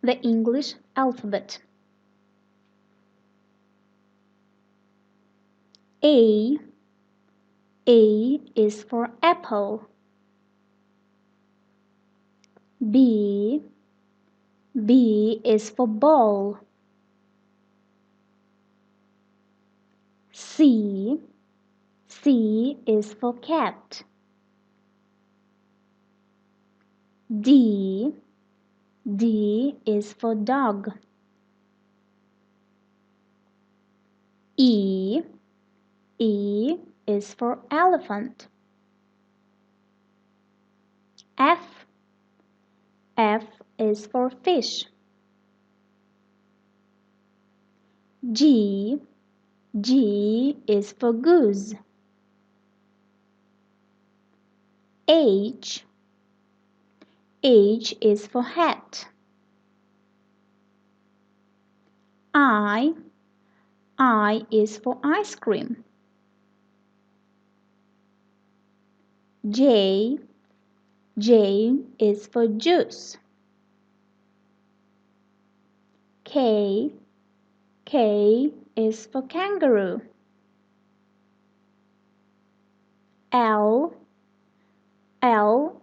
the English alphabet. A is for apple. B is for ball. C is for cat. D is for dog. E is for elephant. F is for fish. G is for goose. H is for hat. I is for ice cream. J is for juice. K is for kangaroo. L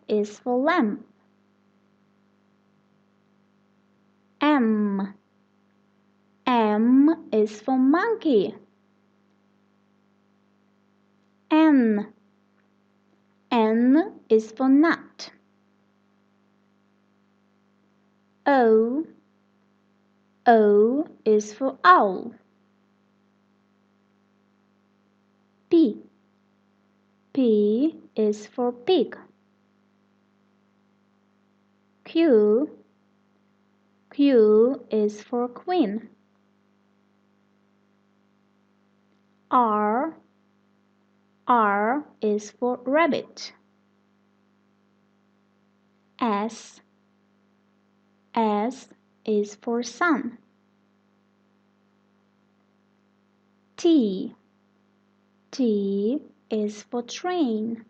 is for lamp. M is for monkey. N is for nut. O is for owl. P is for pig. Q is for queen. R is for rabbit. S is for sun. T is for train.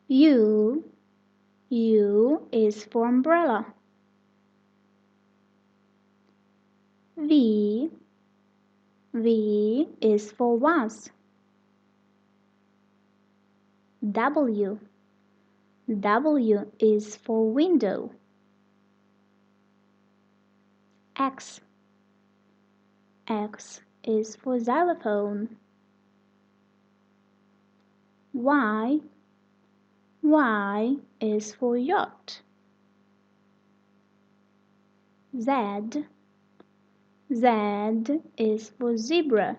U is for umbrella. V is for vase. W is for window. X is for xylophone. Y is for yacht. Z is for zebra.